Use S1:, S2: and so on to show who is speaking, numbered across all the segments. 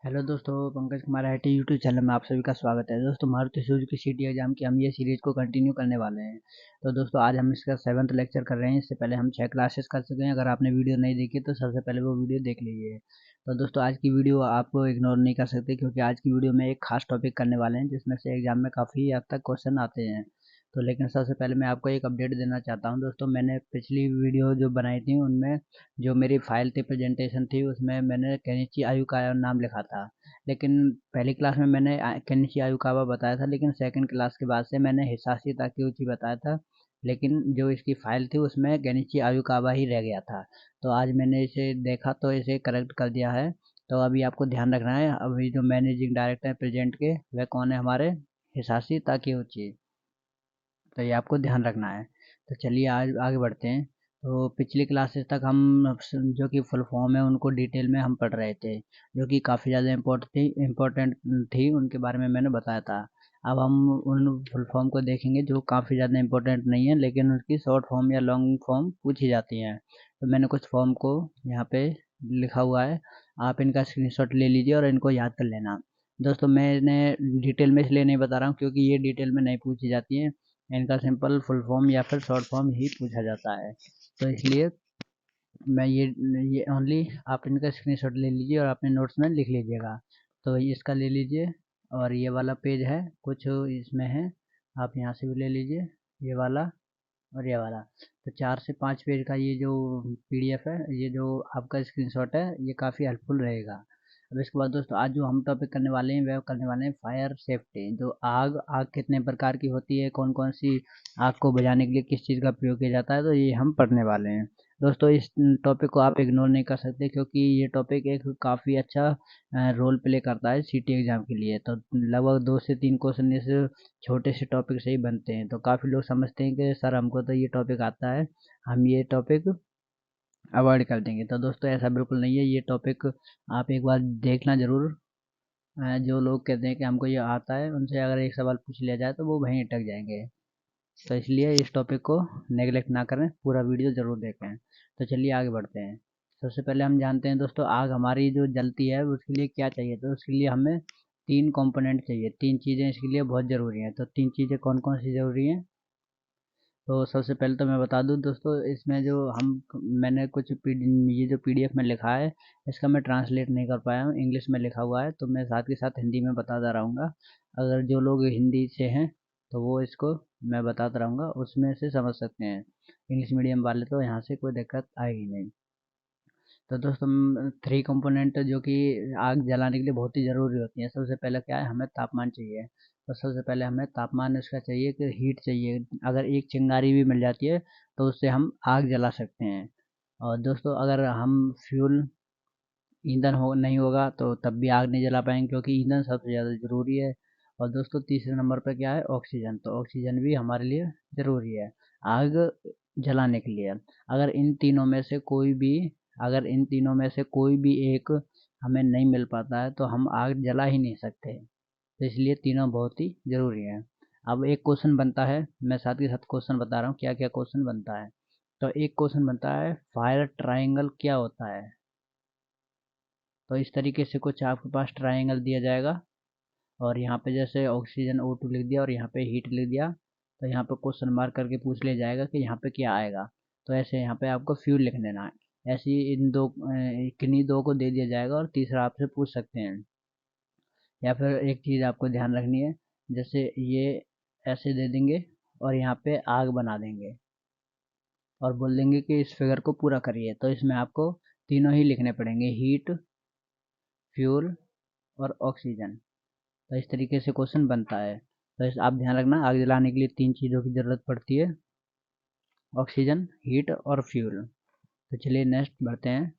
S1: Hello दोस्तों, Pankaj Kumar IT YouTube channel में आप सभी का स्वागत है। दोस्तों, मारुति सुजुकी सिटी एग्जाम की हम ये सीरीज को कंटिन्यू करने वाले हैं। तो दोस्तों, आज हम इसका 7th लेक्चर कर रहे हैं। इससे पहले हम 6 क्लासेस कर चुके हैं। अगर आपने वीडियो नहीं देखी तो सबसे पहले वो वीडियो देख लीजिए। तो दोस्तों, आज की वीडियो आप इग्नोर नहीं कर सकते, क्योंकि आज की वीडियो में एक खास टॉपिक करने वाले हैं जिसमें से एग्जाम में काफ़ी हद तक क्वेश्चन आते हैं। तो लेकिन सबसे पहले मैं आपको एक अपडेट देना चाहता हूँ। दोस्तों, मैंने पिछली वीडियो जो बनाई थी उनमें जो मेरी फाइल थी, प्रेजेंटेशन थी, उसमें मैंने केनिची आयुका नाम लिखा था। लेकिन पहली क्लास में मैंने केनिची आयुकावा बताया था, लेकिन सेकंड क्लास के बाद से मैंने हिसाशी ताकेउची बताया था। लेकिन जो इसकी फाइल थी उसमें केनिची आयुकावा ही रह गया था। तो आज मैंने इसे देखा तो इसे करेक्ट कर दिया है। तो अभी आपको ध्यान रखना है, अभी जो मैनेजिंग डायरेक्टर है प्रेजेंट के, वह कौन है? हमारे हिसाशी ताकेउची। तो ये आपको ध्यान रखना है। तो चलिए आज आगे बढ़ते हैं। तो पिछली क्लासेस तक हम जो कि फुल फॉर्म है उनको डिटेल में हम पढ़ रहे थे, जो कि काफ़ी ज़्यादा इम्पोर्टेंट थी, उनके बारे में मैंने बताया था। अब हम उन फुल फॉर्म को देखेंगे जो काफ़ी ज़्यादा इम्पोर्टेंट नहीं है, लेकिन उनकी शॉर्ट फॉर्म या लॉन्ग फॉर्म पूछी जाती हैं। तो मैंने कुछ फॉर्म को यहाँ पे लिखा हुआ है, आप इनका स्क्रीनशॉट ले लीजिए और इनको याद कर लेना। दोस्तों, मैंने डिटेल में इसलिए नहीं बता रहा हूँ क्योंकि ये डिटेल में नहीं पूछी जाती हैं। इनका सिंपल फुल फॉर्म या फिर शॉर्ट फॉर्म ही पूछा जाता है। तो इसलिए मैं ये ओनली आप इनका स्क्रीनशॉट ले लीजिए और अपने नोट्स में लिख लीजिएगा। तो इसका ले लीजिए, और ये वाला पेज है कुछ इसमें है, आप यहाँ से भी ले लीजिए, ये वाला और ये वाला। तो 4 से 5 पेज का ये जो पीडीएफ है, ये जो आपका स्क्रीनशॉट है, ये काफ़ी हेल्पफुल रहेगा। अब इसके बाद दोस्तों, आज जो हम टॉपिक करने वाले हैं वह करने वाले हैं फायर सेफ्टी। जो आग आग कितने प्रकार की होती है, कौन कौन सी आग को बुझाने के लिए किस चीज़ का प्रयोग किया जाता है, तो ये हम पढ़ने वाले हैं। दोस्तों, इस टॉपिक को आप इग्नोर नहीं कर सकते, क्योंकि ये टॉपिक एक काफ़ी अच्छा रोल प्ले करता है सीटी एग्ज़ाम के लिए। तो लगभग 2 से 3 क्वेश्चन इस छोटे से टॉपिक से ही बनते हैं। तो काफ़ी लोग समझते हैं कि सर हमको तो ये टॉपिक आता है, हम ये टॉपिक अवॉइड कर देंगे। तो दोस्तों, ऐसा बिल्कुल नहीं है। ये टॉपिक आप एक बार देखना ज़रूर। जो लोग कहते हैं कि हमको ये आता है, उनसे अगर एक सवाल पूछ लिया जाए तो वो वहीं अटक जाएंगे। तो इसलिए इस टॉपिक को नेगलेक्ट ना करें, पूरा वीडियो ज़रूर देखें। तो चलिए आगे बढ़ते हैं। सबसे पहले हम जानते हैं दोस्तों, आग हमारी जो जलती है उसके लिए क्या चाहिए। तो उसके लिए हमें 3 कंपोनेंट चाहिए, 3 चीज़ें इसके लिए बहुत ज़रूरी हैं। तो 3 चीज़ें कौन कौन सी ज़रूरी हैं? तो सबसे पहले तो मैं बता दूं दोस्तों, इसमें जो हम मैंने कुछ ये जो पीडीएफ में लिखा है, इसका मैं ट्रांसलेट नहीं कर पाया हूँ, इंग्लिश में लिखा हुआ है, तो मैं साथ के साथ हिंदी में बताता रहूँगा। अगर जो लोग हिंदी से हैं तो वो इसको मैं बताता रहूँगा, उसमें से समझ सकते हैं। इंग्लिश मीडियम वाले तो यहाँ से कोई दिक्कत आएगी नहीं। तो दोस्तों, 3 कंपोनेंट जो कि आग जलाने के लिए बहुत ही ज़रूरी होती हैं। सबसे पहले क्या है, हमें तापमान चाहिए। तो सबसे पहले हमें तापमान इसका चाहिए कि हीट चाहिए। अगर एक चिंगारी भी मिल जाती है तो उससे हम आग जला सकते हैं। और दोस्तों, अगर हम फ्यूल ईंधन हो नहीं होगा तो तब भी आग नहीं जला पाएंगे, क्योंकि ईंधन सबसे ज़्यादा ज़रूरी है। और दोस्तों, तीसरे नंबर पर क्या है? ऑक्सीजन। तो ऑक्सीजन भी हमारे लिए ज़रूरी है आग जलाने के लिए। अगर इन तीनों में से कोई भी अगर इन तीनों में से कोई भी एक हमें नहीं मिल पाता है तो हम आग जला ही नहीं सकते। तो इसलिए तीनों बहुत ही ज़रूरी हैं। अब एक क्वेश्चन बनता है, मैं साथ के साथ क्वेश्चन बता रहा हूँ क्या क्या क्वेश्चन बनता है। तो एक क्वेश्चन बनता है, फायर ट्रायंगल क्या होता है? तो इस तरीके से कुछ आपके पास ट्रायंगल दिया जाएगा, और यहाँ पे जैसे ऑक्सीजन O2 लिख दिया और यहाँ पे हीट लिख दिया, तो यहाँ पे क्वेश्चन मार्क करके पूछ लिया जाएगा कि यहाँ पे क्या आएगा। तो ऐसे यहाँ पे आपको फ्यूल लिख देना है। ऐसे ही किन्हीं दो को दे दिया जाएगा और तीसरा आपसे पूछ सकते हैं। या फिर एक चीज़ आपको ध्यान रखनी है, जैसे ये ऐसे दे देंगे और यहाँ पे आग बना देंगे और बोल देंगे कि इस फिगर को पूरा करिए, तो इसमें आपको तीनों ही लिखने पड़ेंगे, हीट, फ्यूल और ऑक्सीजन। तो इस तरीके से क्वेश्चन बनता है। तो इस आप ध्यान रखना, आग जलाने के लिए 3 चीज़ों की ज़रूरत पड़ती है, ऑक्सीजन, हीट और फ्यूल। तो चलिए नेक्स्ट बढ़ते हैं।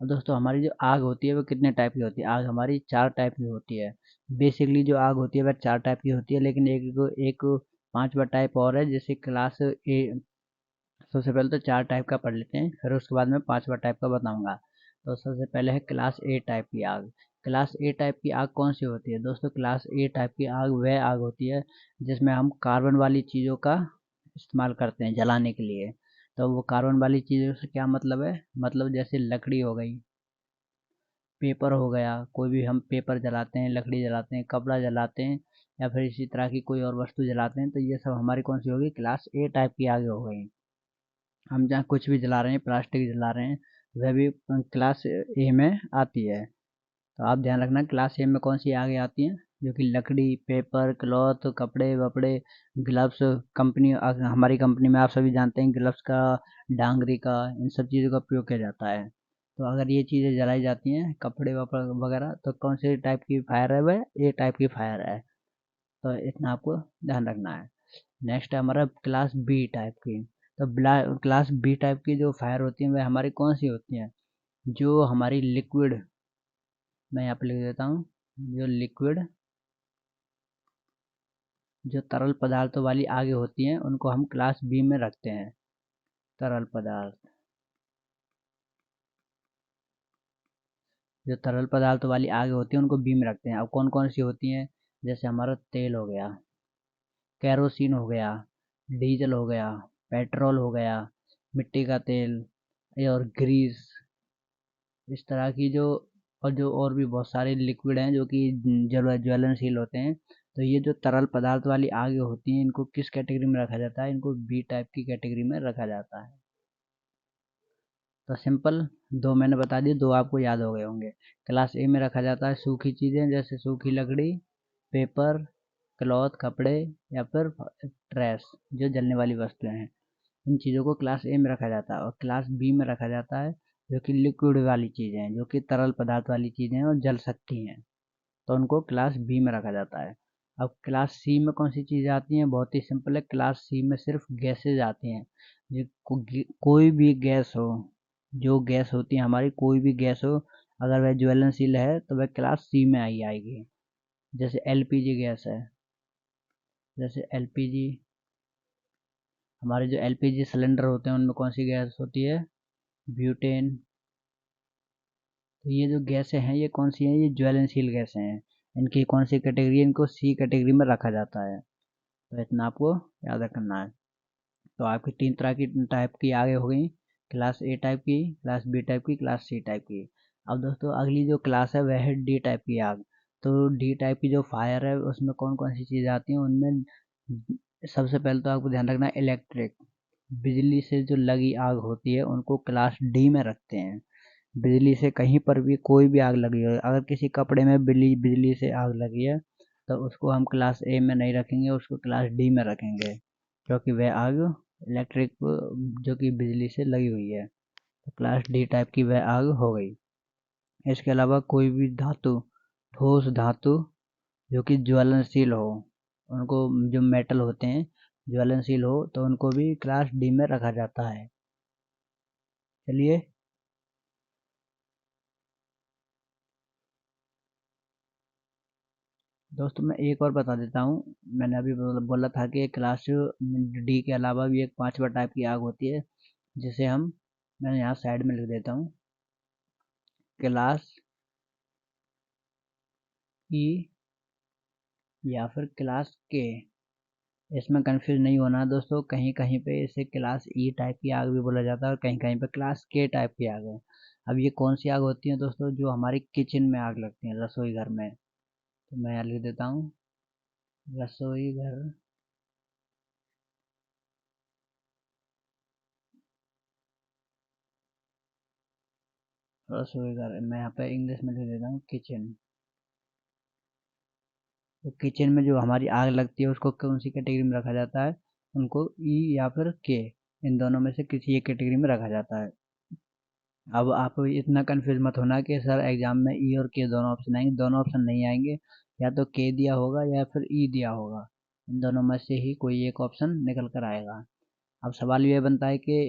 S1: अब दोस्तों, हमारी जो आग होती है वो कितने टाइप की होती है? आग हमारी 4 टाइप की होती है। बेसिकली जो आग होती है वह 4 टाइप की होती है, लेकिन एक 5वां टाइप और है, जैसे क्लास ए। सबसे पहले तो 4 टाइप का पढ़ लेते हैं, फिर उसके बाद में 5वां टाइप का बताऊंगा। तो सबसे पहले है क्लास ए टाइप की आग। क्लास ए टाइप की आग कौन सी होती है? दोस्तों, क्लास ए टाइप की आग वह आग होती है जिसमें हम कार्बन वाली चीज़ों का इस्तेमाल करते हैं जलाने के लिए। तो वो कार्बन वाली चीज़ों से क्या मतलब है? मतलब जैसे लकड़ी हो गई, पेपर हो गया, कोई भी हम पेपर जलाते हैं, लकड़ी जलाते हैं, कपड़ा जलाते हैं, या फिर इसी तरह की कोई और वस्तु जलाते हैं, तो ये सब हमारी कौन सी होगी, क्लास ए टाइप की आगे हो गई। हम जहाँ कुछ भी जला रहे हैं, प्लास्टिक जला रहे हैं, वह भी क्लास ए में आती है। तो आप ध्यान रखना क्लास ए में कौन सी आगे आती हैं, जो कि लकड़ी, पेपर, क्लॉथ, कपड़े वपड़े, ग्लव्स। कंपनी, हमारी कंपनी में आप सभी जानते हैं ग्लव्स का, डांगरी का, इन सब चीज़ों का प्रयोग किया जाता है। तो अगर ये चीज़ें जलाई जाती हैं, कपड़े वपड़े वगैरह, तो कौन से टाइप की फायर है, वह ए टाइप की फायर है। तो इतना आपको ध्यान रखना है। नेक्स्ट है हमारा क्लास बी टाइप की। तो क्लास बी टाइप की जो फायर होती हैं, वह हमारी कौन सी होती हैं, जो हमारी लिक्विड, मैं यहाँ पे लिख देता हूँ, जो लिक्विड, जो तरल पदार्थों वाली आगे होती हैं, उनको हम क्लास बी में रखते हैं। तरल पदार्थ, जो तरल पदार्थों वाली आगे होती हैं, उनको बी में रखते हैं। अब कौन कौन सी होती हैं, जैसे हमारा तेल हो गया, कैरोसिन हो गया, डीजल हो गया, पेट्रोल हो गया, मिट्टी का तेल, और ग्रीस, इस तरह की जो, और जो और भी बहुत सारे लिक्विड हैं जो कि ज्वलनशील होते हैं। तो ये जो तरल पदार्थ वाली आगे होती हैं, इनको किस कैटेगरी में रखा जाता है, इनको बी टाइप की कैटेगरी में रखा जाता है। तो सिंपल, दो मैंने बता दिए, दो आपको याद हो गए होंगे। क्लास ए में रखा जाता है सूखी चीज़ें, जैसे सूखी लकड़ी, पेपर, क्लॉथ, कपड़े, या फिर ट्रैश, जो जलने वाली वस्तुएं हैं। इन चीज़ों को क्लास ए में रखा जाता है। और क्लास बी में रखा जाता है जो कि लिक्विड वाली चीज़ें हैं, जो कि तरल पदार्थ वाली चीज़ें हैं और जल सकती हैं, तो उनको क्लास बी में रखा जाता है। अब क्लास सी में कौन सी चीज़ें आती हैं, बहुत ही सिंपल है, क्लास सी में सिर्फ गैसेज आती हैं। जो कोई भी गैस हो, जो गैस होती है हमारी, कोई भी गैस हो, अगर वह ज्वलनशील है तो वह क्लास सी में आई आएगी। जैसे एलपीजी गैस है, जैसे एलपीजी, हमारे जो एलपीजी सिलेंडर होते हैं उनमें कौन सी गैस होती है, ब्यूटेन। तो ये जो गैसें हैं, ये कौन सी हैं, ये ज्वलनशील गैसें हैं। इनकी कौन सी कैटेगरी है, इनको सी कैटेगरी में रखा जाता है। तो इतना आपको याद रखना है। तो आपकी तीन तरह की टाइप की आगे हो गई, क्लास ए टाइप की, क्लास बी टाइप की, क्लास सी टाइप की। अब दोस्तों अगली जो क्लास है वह है डी टाइप की आग। तो डी टाइप की जो फायर है, उसमें कौन कौन सी चीज़ें आती हैं, उनमें सबसे पहले तो आपको ध्यान रखना है, इलेक्ट्रिक, बिजली से जो लगी आग होती है, उनको क्लास डी में रखते हैं। बिजली से कहीं पर भी कोई भी आग लगी हो, अगर किसी कपड़े में बिजली से आग लगी है, तो उसको हम क्लास ए में नहीं रखेंगे, उसको क्लास डी में रखेंगे, क्योंकि वह आग इलेक्ट्रिक, जो कि बिजली से लगी हुई है। तो क्लास डी टाइप की वह आग हो गई। इसके अलावा कोई भी धातु, ठोस धातु, जो कि ज्वलनशील हो, उनको, जो मेटल होते हैं ज्वलनशील हो, तो उनको भी क्लास डी में रखा जाता है। चलिए, दोस्तों मैं एक और बता देता हूँ। मैंने अभी बोला था कि क्लास डी के अलावा भी एक पांचवा टाइप की आग होती है, जिसे हम, मैं यहाँ साइड में लिख देता हूँ, क्लास ई या फिर क्लास के। इसमें कंफ्यूज नहीं होना दोस्तों, कहीं कहीं पे इसे क्लास ई टाइप की आग भी बोला जाता है और कहीं कहीं पे क्लास के टाइप की आग है। अब ये कौन सी आग होती है दोस्तों, जो हमारी किचन में आग लगती है, रसोई घर में। तो मैं यहाँ लिख देता हूँ, रसोई घर, रसोई घर, मैं यहाँ पे इंग्लिश में लिख देता हूँ किचन। तो किचन में जो हमारी आग लगती है, उसको कौन सी कैटेगरी में रखा जाता है, उनको ई या फिर के, इन दोनों में से किसी एक कैटेगरी में रखा जाता है। अब आप इतना कंफ्यूज मत होना कि सर एग्जाम में ई और के दोनों ऑप्शन आएंगे, दोनों ऑप्शन नहीं आएंगे। या तो के दिया होगा या फिर ई दिया होगा, इन दोनों में से ही कोई एक ऑप्शन निकल कर आएगा। अब सवाल ये बनता है कि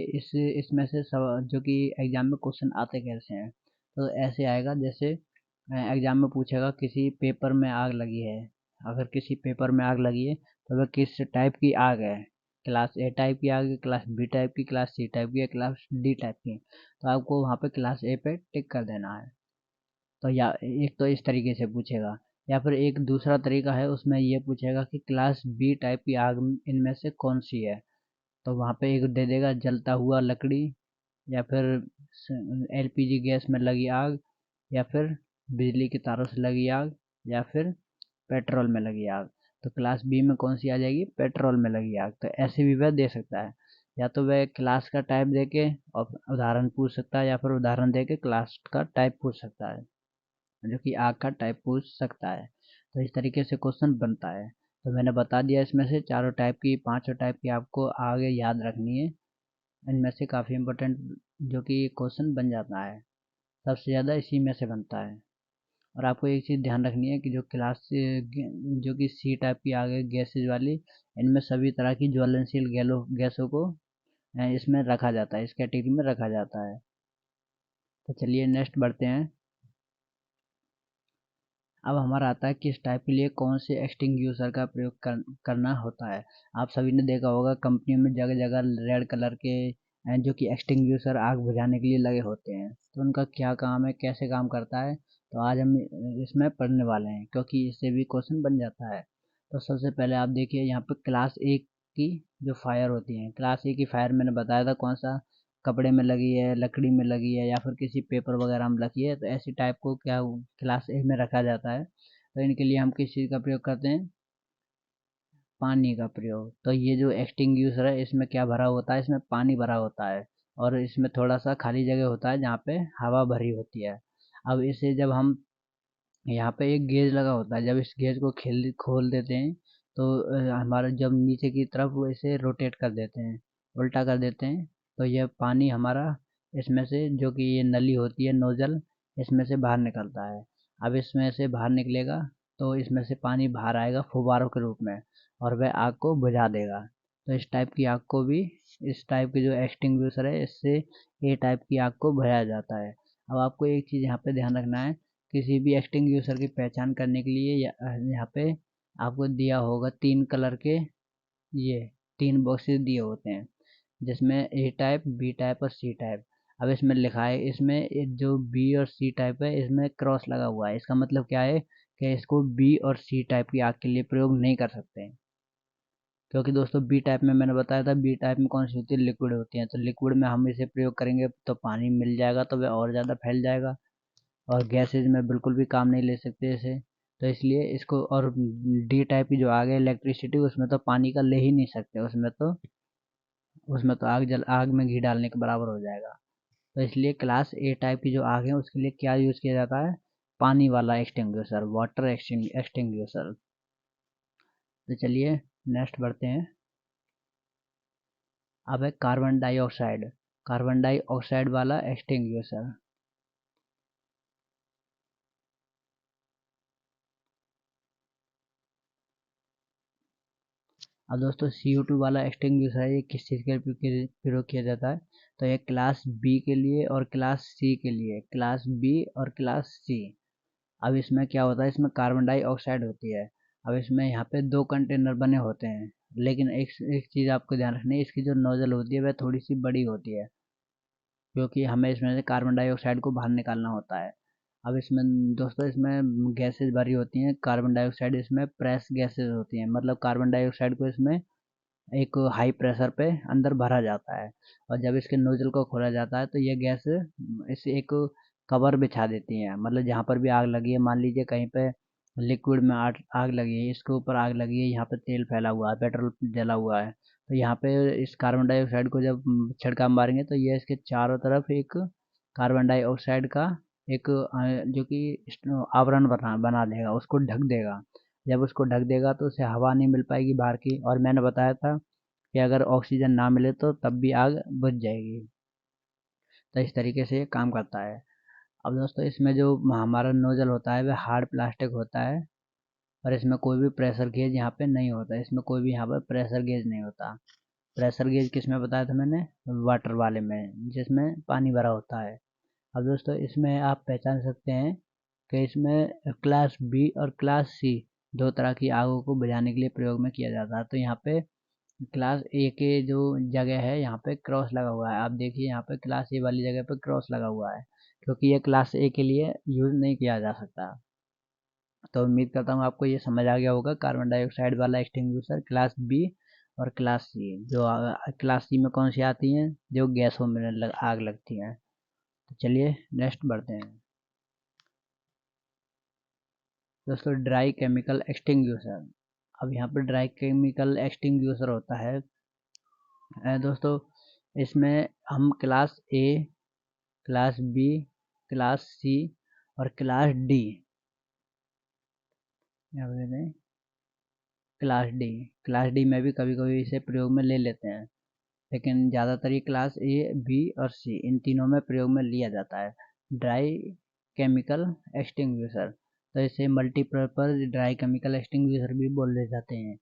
S1: इसमें से जो कि एग्जाम में क्वेश्चन आते कैसे हैं। तो ऐसे आएगा, जैसे एग्जाम में पूछेगा किसी पेपर में आग लगी है, अगर किसी पेपर में आग लगी है, तो वह किस टाइप की आग है, क्लास ए टाइप की आग है, क्लास बी टाइप की, क्लास सी टाइप की, या क्लास डी टाइप की। तो आपको वहाँ पे क्लास ए पे टिक कर देना है। तो या एक तो इस तरीके से पूछेगा, या फिर एक दूसरा तरीका है, उसमें ये पूछेगा कि क्लास बी टाइप की आग इनमें से कौन सी है। तो वहाँ पे एक दे देगा, जलता हुआ लकड़ी, या फिर एलपीजी गैस में लगी आग, या फिर बिजली की तारों से लगी आग, या फिर पेट्रोल में लगी आग। तो क्लास बी में कौन सी आ जाएगी? पेट्रोल में लगी आग। तो ऐसे भी वह दे सकता है, या तो वह क्लास का टाइप दे के और उदाहरण पूछ सकता है, या फिर उदाहरण दे के क्लास का टाइप पूछ सकता है, जो कि आग का टाइप पूछ सकता है। तो इस तरीके से क्वेश्चन बनता है। तो मैंने बता दिया इसमें से चारों टाइप की, पांचों टाइप की आपको आगे याद रखनी है। इनमें से काफ़ी इम्पोर्टेंट जो कि क्वेश्चन बन जाता है, सबसे ज़्यादा इसी में से बनता है। और आपको एक चीज़ ध्यान रखनी है कि जो क्लास जो कि सी टाइप की आ गई गैसेज वाली, इनमें सभी तरह की ज्वलनशील गैसों को इसमें रखा जाता है, इस कैटेगरी में रखा जाता है। तो चलिए नेक्स्ट बढ़ते हैं। अब हमारा आता है कि इस टाइप के लिए कौन से एक्सटिंग्यूशर का प्रयोग करना होता है। आप सभी ने देखा होगा कंपनियों में जगह जगह रेड कलर के जो कि एक्सटिंग्यूशर आग बुझाने के लिए लगे होते हैं। तो उनका क्या काम है, कैसे काम करता है, तो आज हम इसमें पढ़ने वाले हैं, क्योंकि इससे भी क्वेश्चन बन जाता है। तो सबसे पहले आप देखिए यहाँ पे क्लास ए की जो फायर होती है, क्लास ए की फायर मैंने बताया था कौन सा, कपड़े में लगी है, लकड़ी में लगी है, या फिर किसी पेपर वगैरह में लगी है। तो ऐसी टाइप को क्या क्लास ए में रखा जाता है। तो इनके लिए हम किस चीज़ का प्रयोग करते हैं? पानी का प्रयोग। तो ये जो एक्सटिंग्यूशर है इसमें क्या भरा होता है? इसमें पानी भरा होता है, और इसमें थोड़ा सा खाली जगह होता है जहाँ पे हवा भरी होती है। अब इसे जब हम, यहाँ पे एक गेज लगा होता है, जब इस गेज को खेल खोल देते हैं तो हमारा जब नीचे की तरफ वो इसे रोटेट कर देते हैं, उल्टा कर देते हैं, तो यह पानी हमारा इसमें से, जो कि ये नली होती है नोजल, इसमें से बाहर निकलता है। अब इसमें से बाहर निकलेगा तो इसमें से पानी बाहर आएगा फुब्बारों के रूप में, और वह आग को बुझा देगा। तो इस टाइप की आग को भी, इस टाइप की जो एक्सटिंग्विशर है इससे ए टाइप की आग को बुझाया जाता है। अब आपको एक चीज़ यहाँ पे ध्यान रखना है, किसी भी एक्सटिंग्विशर की पहचान करने के लिए यहाँ पे आपको दिया होगा तीन कलर के, ये तीन बॉक्सेस दिए होते हैं, जिसमें ए टाइप, बी टाइप और सी टाइप। अब इसमें लिखा है, इसमें जो बी और सी टाइप है इसमें क्रॉस लगा हुआ है, इसका मतलब क्या है कि इसको बी और सी टाइप की आग के लिए प्रयोग नहीं कर सकते हैं। क्योंकि दोस्तों बी टाइप में मैंने बताया था, बी टाइप में कौन सी होती है? लिक्विड होती है। तो लिक्विड में हम इसे प्रयोग करेंगे तो पानी मिल जाएगा, तो वह और ज़्यादा फैल जाएगा, और गैसेज में बिल्कुल भी काम नहीं ले सकते इसे। तो इसलिए इसको, और डी टाइप की जो आग है इलेक्ट्रिसिटी, उसमें तो पानी का ले ही नहीं सकते, उसमें तो आग में घी डालने के बराबर हो जाएगा। तो इसलिए क्लास ए टाइप की जो आग है उसके लिए क्या यूज़ किया जाता है? पानी वाला एक्सटिंग्विशर, वाटर एक्सटिंग्विशर। तो चलिए नेक्स्ट बढ़ते हैं। अब है कार्बन डाइऑक्साइड वाला एक्सटिंग्विशर। अब दोस्तों CO2 वाला एक्सटिंग्विशर है, ये किस चीज़ के लिए प्रयोग किया जाता है? तो ये क्लास बी के लिए और क्लास सी के लिए, क्लास बी और क्लास सी। अब इसमें क्या होता है? इसमें कार्बन डाइऑक्साइड होती है। अब इसमें यहाँ पे दो कंटेनर बने होते हैं, लेकिन एक एक चीज़ आपको ध्यान रखनी है, इसकी जो नोजल होती है वह थोड़ी सी बड़ी होती है, क्योंकि हमें इसमें से कार्बन डाइऑक्साइड को बाहर निकालना होता है। अब इसमें दोस्तों, इसमें गैसेज भरी होती हैं, कार्बन डाइऑक्साइड इसमें प्रेस गैसेज होती हैं, मतलब कार्बन डाइऑक्साइड को इसमें एक हाई प्रेशर पे अंदर भरा जाता है, और जब इसके नोजल को खोला जाता है तो ये गैस इस एक कवर बिछा देती है। मतलब जहाँ पर भी आग लगी है, मान लीजिए कहीं पे लिक्विड में आग आग लगी है, इसके ऊपर आग लगी है, यहाँ पे तेल फैला हुआ है, पेट्रोल जला हुआ है, तो यहाँ पे इस कार्बन डाइऑक्साइड को जब छिड़काव मारेंगे तो ये इसके चारों तरफ एक कार्बन डाइऑक्साइड का एक जो कि आवरण बना बना देगा, उसको ढक देगा। जब उसको ढक देगा तो उसे हवा नहीं मिल पाएगी बाहर की, और मैंने बताया था कि अगर ऑक्सीजन ना मिले तो तब भी आग बुझ जाएगी। तो इस तरीके से ये काम करता है। अब दोस्तों, इसमें जो हमारा नोजल होता है वह हार्ड प्लास्टिक होता है, और इसमें कोई भी प्रेशर गेज यहाँ पे नहीं होता, इसमें कोई भी यहाँ पर प्रेशर गेज नहीं होता। प्रेशर गेज किस में बताया था मैंने? वाटर वाले में, जिसमें पानी भरा होता है। अब दोस्तों, इसमें आप पहचान सकते हैं कि इसमें क्लास बी और क्लास सी दो तरह की आगों को बुझाने के लिए प्रयोग में किया जाता है। तो यहाँ पे क्लास ए के जो जगह है यहाँ पे क्रॉस लगा हुआ है, आप देखिए यहाँ पे क्लास ए वाली जगह पे क्रॉस लगा हुआ है, क्योंकि ये क्लास ए के लिए यूज़ नहीं किया जा सकता। तो उम्मीद करता हूँ आपको ये समझ आ गया होगा, कार्बन डाइऑक्साइड वाला एक्सटिंग्विशर क्लास बी और क्लास सी। जो क्लास सी में कौन सी आती हैं? जो गैसों में आग लगती हैं। तो चलिए नेक्स्ट बढ़ते हैं। दोस्तों ड्राई केमिकल एक्सटिंग्यूशर। अब यहाँ पर ड्राई केमिकल एक्सटिंग्यूशर होता है दोस्तों, इसमें हम class A, class B, class C और क्लास डी, क्लास डी में भी कभी कभी इसे प्रयोग में ले लेते हैं, लेकिन ज़्यादातर ये क्लास ए, बी और सी इन तीनों में प्रयोग में लिया जाता है। ड्राई केमिकल एक्सटिंग्विशर, तो इसे मल्टीपर्पज ड्राई केमिकल एक्सटिंग्विशर भी बोले जाते हैं।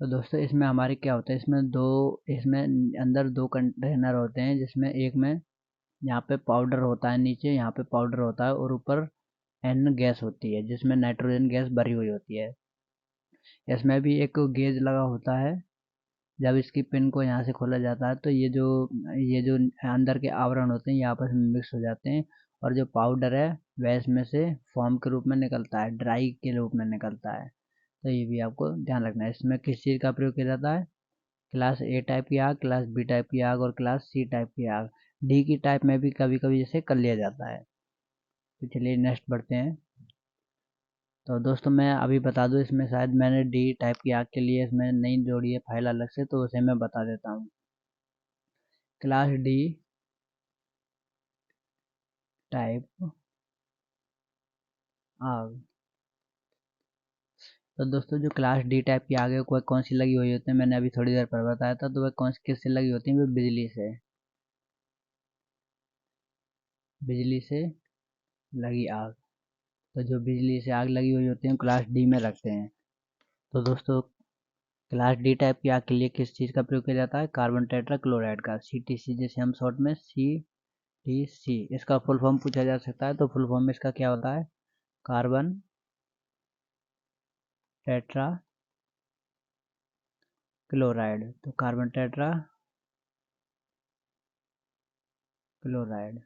S1: तो दोस्तों इसमें हमारे क्या होता है, इसमें अंदर दो कंटेनर होते हैं, जिसमें एक में यहाँ पे पाउडर होता है, नीचे यहाँ पे पाउडर होता है और ऊपर एन गैस होती है जिसमें नाइट्रोजन गैस भरी हुई होती है। इसमें भी एक गेज लगा होता है, जब इसकी पिन को यहाँ से खोला जाता है तो ये जो अंदर के आवरण होते हैं ये आपस में मिक्स हो जाते हैं, और जो पाउडर है वह इसमें से फॉर्म के रूप में निकलता है, ड्राई के रूप में निकलता है। तो ये भी आपको ध्यान रखना है। इसमें किस चीज़ का प्रयोग किया जाता है, क्लास ए टाइप की आग, क्लास बी टाइप की आग और क्लास सी टाइप की आग। डी की टाइप में भी कभी कभी जैसे कर लिया जाता है। तो चलिए नेक्स्ट बढ़ते हैं। तो दोस्तों मैं अभी बता दूं, इसमें शायद मैंने डी टाइप की आग के लिए इसमें नहीं जोड़ी है फाइल अलग से, तो उसे मैं बता देता हूँ। क्लास डी टाइप आग। तो दोस्तों जो क्लास डी टाइप की आग है कोई कौन सी लगी हुई होती है, मैंने अभी थोड़ी देर पहले बताया था, तो वह कौन सी किससे लगी होती है, वो बिजली से, बिजली से लगी आग। तो जो बिजली से आग लगी हुई होती है क्लास डी में रखते हैं। तो दोस्तों क्लास डी टाइप की आग के लिए किस चीज़ का प्रयोग किया जाता है, कार्बन टेट्रा क्लोराइड का, CTC, जिसे हम शॉर्ट में CTC, इसका फुल फॉर्म पूछा जा सकता है। तो फुल फॉर्म में इसका क्या होता है, कार्बन टेट्रा क्लोराइड। तो कार्बन टेट्रा क्लोराइड,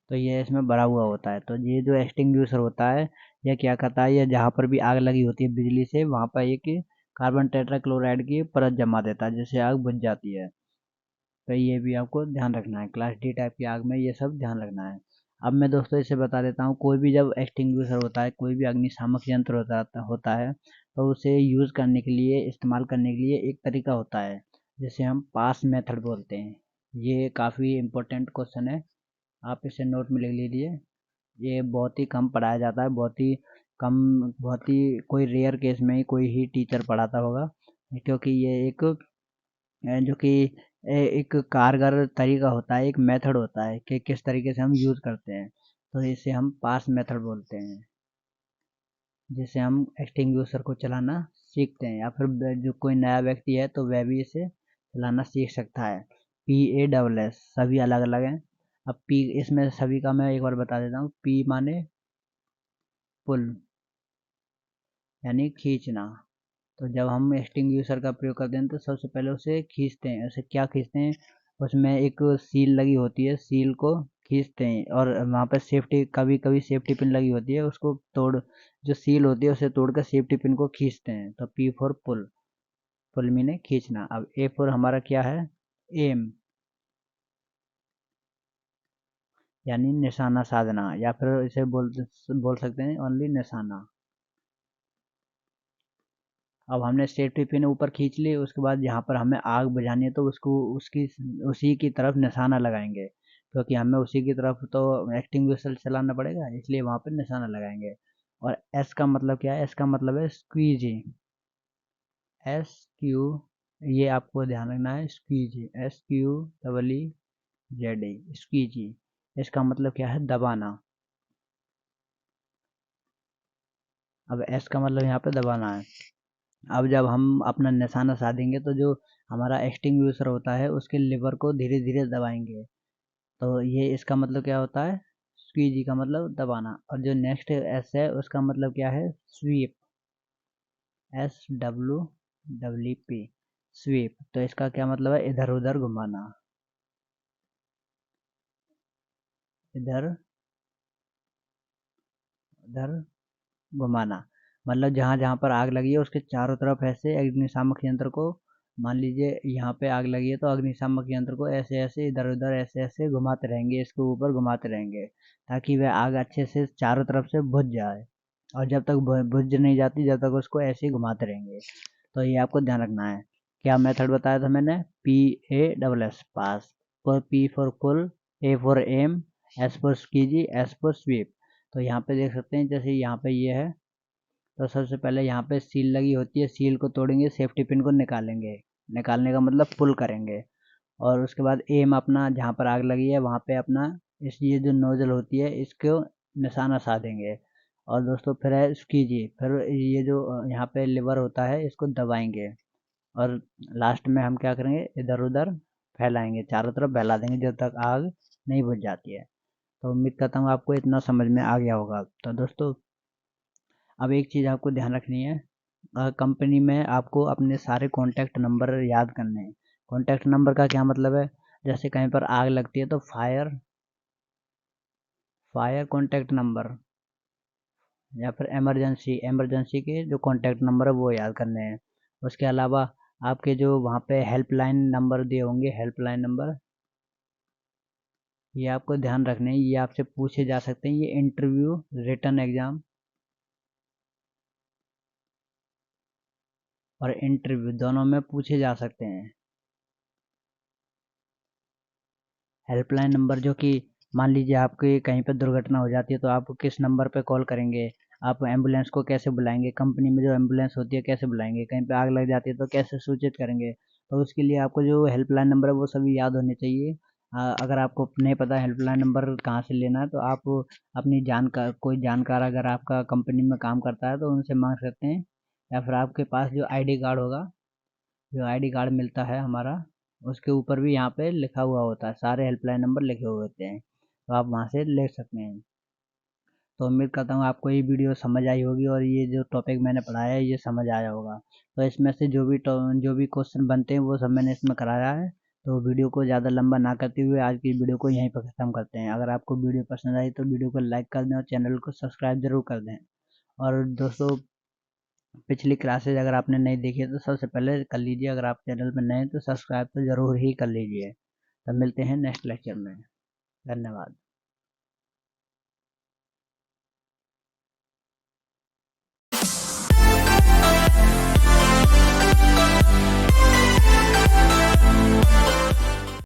S1: तो ये इसमें भरा हुआ होता है। तो ये जो एक्सटिंग्यूशर होता है यह क्या करता है, यह जहाँ पर भी आग लगी होती है बिजली से वहाँ पर एक कार्बन टेट्रा क्लोराइड की परत जमा देता है, जिससे आग बुझ जाती है। तो ये भी आपको ध्यान रखना है, क्लास डी टाइप की आग में ये सब ध्यान रखना है। अब मैं दोस्तों इसे बता देता हूँ, कोई भी जब एक्सटिंग्विशर होता है, कोई भी अग्निशामक यंत्र होता है, तो उसे यूज़ करने के लिए, इस्तेमाल करने के लिए एक तरीका होता है जिसे हम पास मेथड बोलते हैं। ये काफ़ी इम्पोर्टेंट क्वेश्चन है, आप इसे नोट में लिख लीजिए। ये बहुत ही कम पढ़ाया जाता है, बहुत ही कम, बहुत ही कोई रेयर केस में ही कोई ही टीचर पढ़ाता होगा, क्योंकि ये एक जो कि एक कारगर तरीका होता है, एक मेथड होता है कि किस तरीके से हम यूज़ करते हैं। तो इसे हम पास मेथड बोलते हैं, जिससे हम एक्सटिंग्विशर को चलाना सीखते हैं, या फिर जो कोई नया व्यक्ति है तो वह भी इसे चलाना सीख सकता है। PASS सभी अलग अलग हैं। अब पी, इसमें सभी का मैं एक बार बता देता हूँ। पी माने पुल, यानी खींचना। तो जब हम एक्सटिंग्विशर का प्रयोग करते हैं तो सबसे पहले उसे खींचते हैं। उसे क्या खींचते हैं, उसमें एक सील लगी होती है, सील को खींचते हैं, और वहाँ पर सेफ्टी, कभी कभी सेफ्टी पिन लगी होती है, उसको तोड़, जो सील होती है उसे तोड़कर सेफ्टी पिन को खींचते हैं। तो P फॉर पुल, पुल मीने खींचना। अब A फॉर हमारा क्या है, एम, यानी निशाना साधना, या फिर इसे बोल सकते हैं ओनली निशाना। अब हमने सेफ्टी पिन ऊपर खींच ली, उसके बाद यहाँ पर हमें आग बुझानी है तो उसको उसकी उसी की तरफ निशाना लगाएंगे, क्योंकि हमें उसी की तरफ तो एक्सटिंग्विशर चलाना पड़ेगा, इसलिए वहाँ पर निशाना लगाएंगे। और एस का मतलब क्या है, एस का मतलब है स्क्वीजी, SQ, ये आपको ध्यान रखना है, स्क्वीजी, SQEEZE, स्क्वीजी। इसका मतलब क्या है, दबाना। अब एस का मतलब यहाँ पे दबाना है। अब जब हम अपना निशाना साधेंगे तो जो हमारा एक्सटिंग्विशर होता है उसके लिवर को धीरे धीरे दबाएंगे। तो ये इसका मतलब क्या होता है, स्क्वीजी का मतलब दबाना। और जो नेक्स्ट एस है उसका मतलब क्या है, स्वीप, SWEEP, स्वीप। तो इसका क्या मतलब है, इधर उधर घुमाना, इधर उधर घुमाना। मतलब जहाँ जहाँ पर आग लगी है उसके चारों तरफ ऐसे अग्निशामक यंत्र को मान लीजिए यहाँ पे आग लगी है तो अग्निशामक यंत्र को ऐसे ऐसे इधर उधर ऐसे ऐसे घुमाते रहेंगे, इसके ऊपर घुमाते रहेंगे ताकि वह आग अच्छे से चारों तरफ से बुझ जाए। और जब तक बुझ नहीं जाती जब तक उसको ऐसे ही घुमाते रहेंगे। तो ये आपको ध्यान रखना है। क्या मेथड बताया था मैंने? PASS pass, P for pull, A for am, S for स्कीजी, S फॉर स्वीप। तो यहाँ पे देख सकते हैं जैसे यहाँ पे ये है, तो सबसे पहले यहाँ पे सील लगी होती है, सील को तोड़ेंगे, सेफ्टी पिन को निकालेंगे, निकालने का मतलब पुल करेंगे। और उसके बाद एम अपना जहाँ पर आग लगी है वहाँ पे अपना इस ये जो नोजल होती है इसको निशाना साधेंगे। और दोस्तों फिर है कीजिए, फिर ये जो यहाँ पे लिवर होता है इसको दबाएंगे। और लास्ट में हम क्या करेंगे, इधर उधर फैलाएंगे, चारों तरफ फैला देंगे जब तक आग नहीं बुझ जाती है। तो उम्मीद करता हूँ आपको इतना समझ में आ गया होगा। तो दोस्तों अब एक चीज़ आपको ध्यान रखनी है, कंपनी में आपको अपने सारे कॉन्टैक्ट नंबर याद करने हैं। कॉन्टैक्ट नंबर का क्या मतलब है? जैसे कहीं पर आग लगती है तो फायर फायर कॉन्टैक्ट नंबर, या फिर इमरजेंसी के जो कॉन्टैक्ट नंबर है वो याद करने हैं। उसके अलावा आपके जो वहाँ पे हेल्पलाइन नंबर दिए होंगे, हेल्पलाइन नंबर ये आपको ध्यान रखने हैं, ये आपसे पूछे जा सकते हैं। ये इंटरव्यू, रिटन एग्ज़ाम और इंटरव्यू दोनों में पूछे जा सकते हैं। हेल्पलाइन नंबर जो कि मान लीजिए आपकी कहीं पर दुर्घटना हो जाती है तो आप किस नंबर पे कॉल करेंगे, आप एम्बुलेंस को कैसे बुलाएंगे, कंपनी में जो एम्बुलेंस होती है कैसे बुलाएंगे, कहीं पे आग लग जाती है तो कैसे सूचित करेंगे। तो उसके लिए आपको जो हेल्पलाइन नंबर है वो सभी याद होने चाहिए। अगर आपको नहीं पता हेल्पलाइन नंबर कहाँ से लेना है तो आप अपनी कोई जानकार अगर आपका कंपनी में काम करता है तो उनसे मांग सकते हैं। या फिर आपके पास जो आईडी कार्ड होगा, जो आईडी कार्ड मिलता है हमारा, उसके ऊपर भी यहाँ पे लिखा हुआ होता है, सारे हेल्पलाइन नंबर लिखे हुए होते हैं, तो आप वहाँ से ले सकते हैं। तो उम्मीद करता हूँ आपको ये वीडियो समझ आई होगी और ये जो टॉपिक मैंने पढ़ाया है ये समझ आया होगा। तो इसमें से जो भी क्वेश्चन बनते हैं वो सब मैंने इसमें कराया है। तो वीडियो को ज़्यादा लंबा ना करते हुए आज की वीडियो को यहीं पर ख़त्म करते हैं। अगर आपको वीडियो पसंद आई तो वीडियो को लाइक कर दें और चैनल को सब्सक्राइब ज़रूर कर दें। और दोस्तों पिछली क्लासेज अगर आपने नहीं देखी है तो सबसे पहले कर लीजिए, अगर आप चैनल पर नए हैं तो सब्सक्राइब तो ज़रूर ही कर लीजिए। तब मिलते हैं नेक्स्ट लेक्चर में। धन्यवाद।